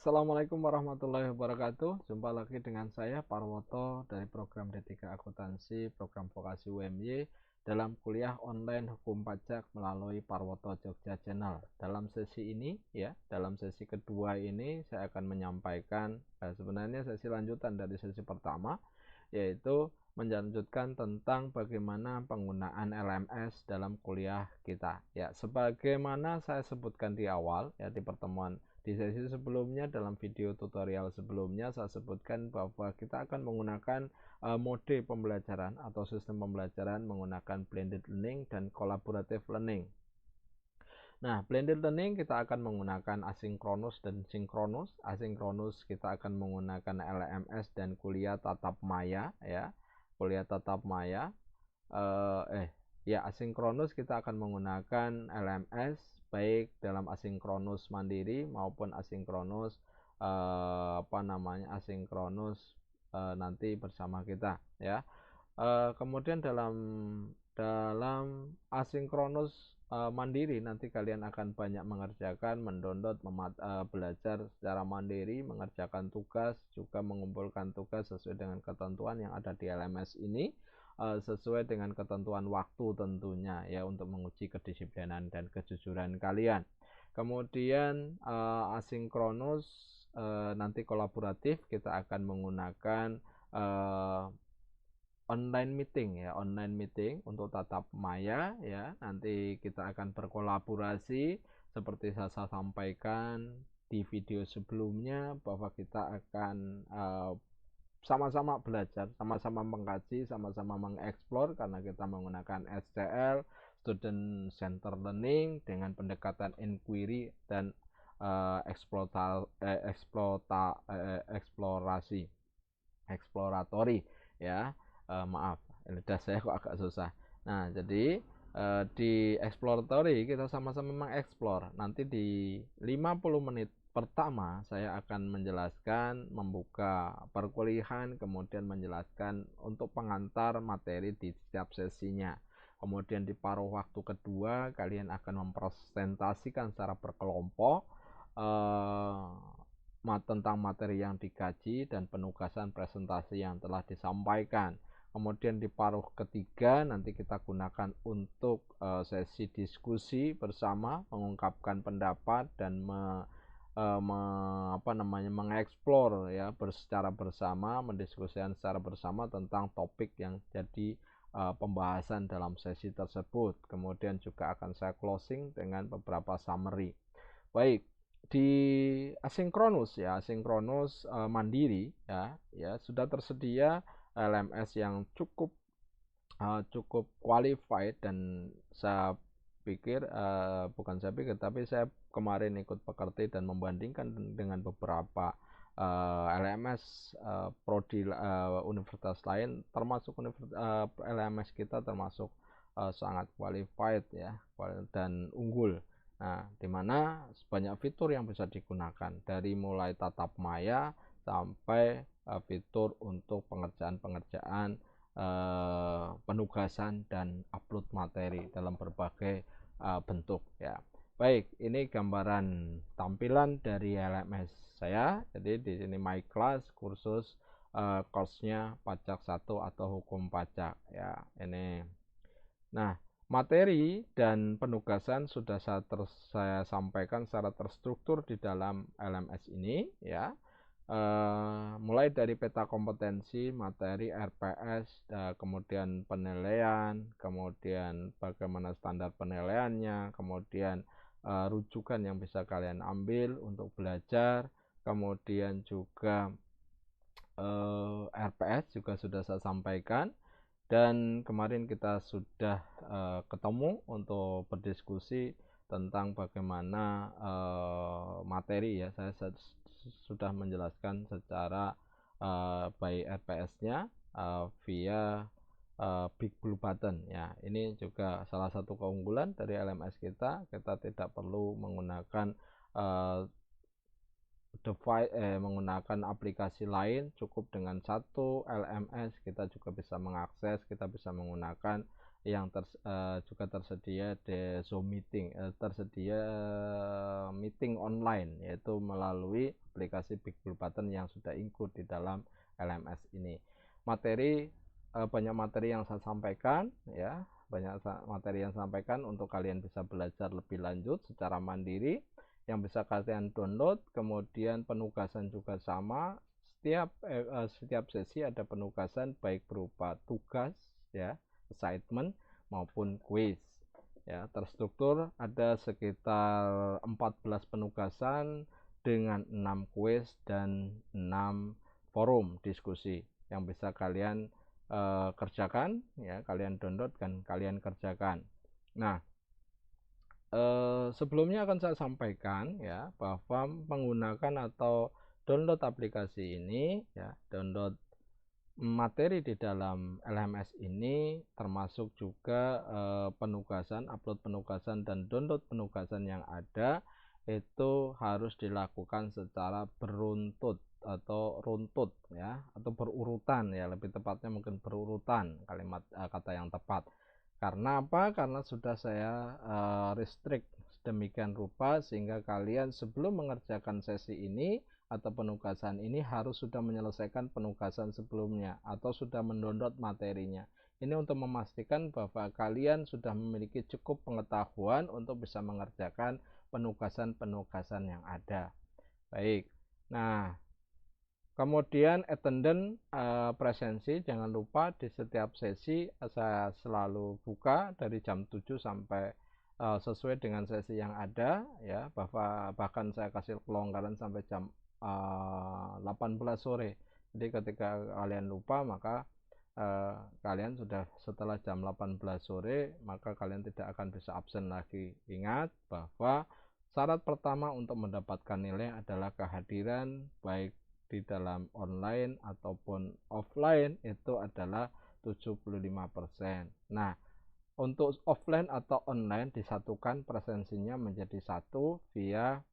Assalamualaikum warahmatullahi wabarakatuh. Jumpa lagi dengan saya Parwoto dari program D3 Akuntansi, program vokasi UMY dalam kuliah online hukum pajak melalui Parwoto Jogja Channel. Dalam sesi ini dalam sesi kedua ini saya akan menyampaikan sebenarnya sesi lanjutan dari sesi pertama, yaitu melanjutkan tentang bagaimana penggunaan LMS dalam kuliah kita. Ya, sebagaimana saya sebutkan di awal di pertemuan di sesi sebelumnya, dalam video tutorial sebelumnya saya sebutkan bahwa kita akan menggunakan mode pembelajaran atau sistem pembelajaran menggunakan blended learning dan collaborative learning. Nah, blended learning kita akan menggunakan asinkronus dan sinkronus. Asinkronus kita akan menggunakan LMS dan kuliah tatap maya ya. Kuliah tatap maya. Asinkronus kita akan menggunakan LMS baik dalam asinkronus mandiri maupun asinkronus asinkronus nanti bersama kita ya. Kemudian dalam asinkronus mandiri nanti kalian akan banyak mengerjakan, mendownload, belajar secara mandiri, mengerjakan tugas, juga mengumpulkan tugas sesuai dengan ketentuan yang ada di LMS ini, sesuai dengan ketentuan waktu tentunya ya, untuk menguji kedisiplinan dan kejujuran kalian. Kemudian asinkronus nanti kolaboratif kita akan menggunakan online meeting untuk tatap maya ya. Nanti kita akan berkolaborasi seperti saya sampaikan di video sebelumnya, bahwa kita akan sama-sama belajar, sama-sama mengkaji, sama-sama mengeksplor, karena kita menggunakan SCL, Student Center Learning, dengan pendekatan inquiry dan eksplorasi ya. Maaf, lidah saya kok agak susah. Nah, jadi di exploratory kita sama-sama mengeksplor. Nanti di 50 menit pertama saya akan menjelaskan, membuka perkuliahan, kemudian menjelaskan untuk pengantar materi di setiap sesinya. Kemudian di paruh waktu kedua kalian akan mempresentasikan secara berkelompok tentang materi yang dikaji dan penugasan presentasi yang telah disampaikan. Kemudian di paruh ketiga nanti kita gunakan untuk sesi diskusi bersama, mengungkapkan pendapat dan mengeksplor ya secara bersama, mendiskusikan secara bersama tentang topik yang jadi pembahasan dalam sesi tersebut. Kemudian juga akan saya closing dengan beberapa summary. Baik, di asinkronus mandiri ya sudah tersedia LMS yang cukup qualified, dan saya pikir tapi saya kemarin ikut pekerti dan membandingkan dengan beberapa LMS prodi universitas lain, termasuk LMS kita termasuk sangat qualified ya dan unggul. Nah, di mana banyak fitur yang bisa digunakan, dari mulai tatap maya sampai fitur untuk pengerjaan penugasan dan upload materi dalam berbagai bentuk ya. Baik, ini gambaran tampilan dari LMS saya. Jadi di sini my class, kursus course-nya pajak 1 atau hukum pajak ya. Ini. Nah, materi dan penugasan sudah saya sampaikan secara terstruktur di dalam LMS ini ya. Mulai dari peta kompetensi, materi RPS, kemudian penilaian, kemudian bagaimana standar penilaiannya, kemudian rujukan yang bisa kalian ambil untuk belajar, kemudian juga RPS juga sudah saya sampaikan. Dan kemarin kita sudah ketemu untuk berdiskusi tentang bagaimana materi ya. Saya sudah menjelaskan secara by RPS-nya via Big Blue Button ya. Ini juga salah satu keunggulan dari LMS kita. Kita tidak perlu menggunakan menggunakan aplikasi lain, cukup dengan satu LMS kita juga bisa mengakses, kita bisa menggunakan yang juga tersedia di Zoom meeting, tersedia meeting online, yaitu melalui aplikasi Big Blue Button yang sudah include di dalam LMS ini. Banyak materi yang saya sampaikan ya, banyak materi yang saya sampaikan untuk kalian bisa belajar lebih lanjut secara mandiri yang bisa kalian download. Kemudian penugasan juga sama, setiap sesi ada penugasan baik berupa tugas ya, assignment maupun quiz ya. Terstruktur ada sekitar 14 penugasan dengan 6 quiz dan 6 forum diskusi yang bisa kalian kerjakan ya, kalian download dan kalian kerjakan. Nah, sebelumnya akan saya sampaikan ya bahwa menggunakan atau download aplikasi ini ya, download materi di dalam LMS ini termasuk juga penugasan, upload penugasan dan download penugasan yang ada itu harus dilakukan secara beruntut atau runtut ya, atau berurutan ya, lebih tepatnya mungkin berurutan kalimat kata yang tepat. Karena apa? Karena sudah saya restrict sedemikian rupa sehingga kalian sebelum mengerjakan sesi ini atau penugasan ini harus sudah menyelesaikan penugasan sebelumnya atau sudah mendownload materinya. Ini untuk memastikan bahwa kalian sudah memiliki cukup pengetahuan untuk bisa mengerjakan penugasan-penugasan yang ada. Baik. Nah, kemudian attendance presensi, jangan lupa di setiap sesi saya selalu buka dari jam 7 sampai sesuai dengan sesi yang ada ya, bahkan saya kasih kelonggaran sampai jam 18 sore. Jadi ketika kalian lupa maka kalian sudah setelah jam 18 sore maka kalian tidak akan bisa absen lagi. Ingat bahwa syarat pertama untuk mendapatkan nilai adalah kehadiran baik di dalam online ataupun offline itu adalah 75%. Nah, untuk offline atau online disatukan presensinya menjadi satu via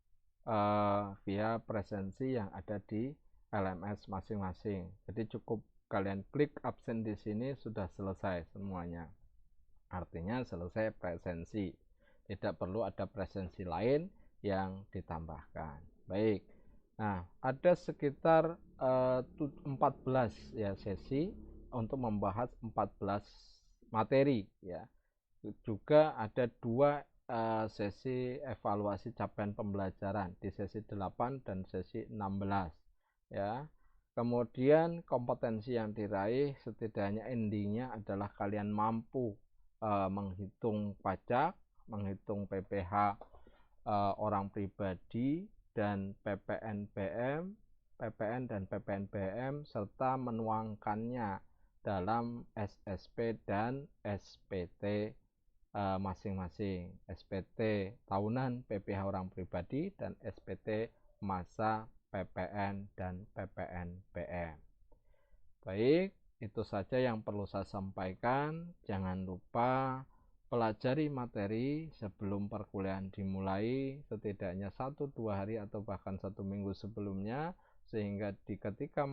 presensi yang ada di LMS masing-masing. Jadi cukup kalian klik absen di sini sudah selesai semuanya. Artinya selesai presensi. Tidak perlu ada presensi lain yang ditambahkan. Baik. Nah, ada sekitar 14 ya sesi untuk membahas 14 materi ya. Juga ada 2 sesi evaluasi capaian pembelajaran di sesi 8 dan sesi 16 ya. Kemudian kompetensi yang diraih setidaknya endingnya adalah kalian mampu menghitung pajak, menghitung PPh orang pribadi dan PPN dan PPNBM serta menuangkannya dalam SSP dan SPT masing-masing. SPT tahunan PPh orang pribadi dan SPT masa PPN dan PPNBM. Baik, itu saja yang perlu saya sampaikan. Jangan lupa pelajari materi sebelum perkuliahan dimulai setidaknya 1-2 hari atau bahkan 1 minggu sebelumnya, sehingga ketika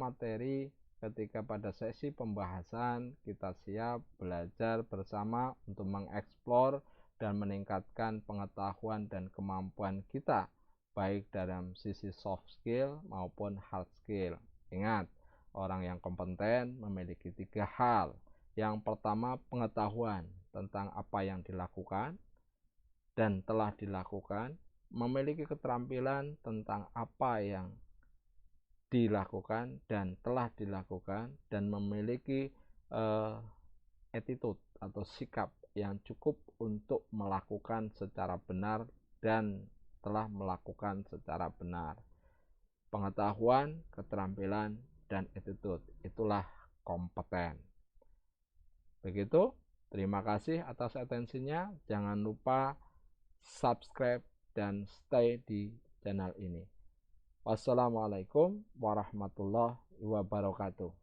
pada sesi pembahasan kita siap belajar bersama untuk mengeksplor dan meningkatkan pengetahuan dan kemampuan kita baik dalam sisi soft skill maupun hard skill. Ingat, orang yang kompeten memiliki 3 hal. Yang pertama, pengetahuan tentang apa yang dilakukan dan telah dilakukan, memiliki keterampilan tentang apa yang dilakukan dan telah dilakukan, dan memiliki attitude atau sikap yang cukup untuk melakukan secara benar dan telah melakukan secara benar. Pengetahuan, keterampilan, dan attitude, itulah kompeten. Begitu, terima kasih atas atensinya. Jangan lupa subscribe dan stay di channel ini. Wassalamualaikum warahmatullahi wabarakatuh.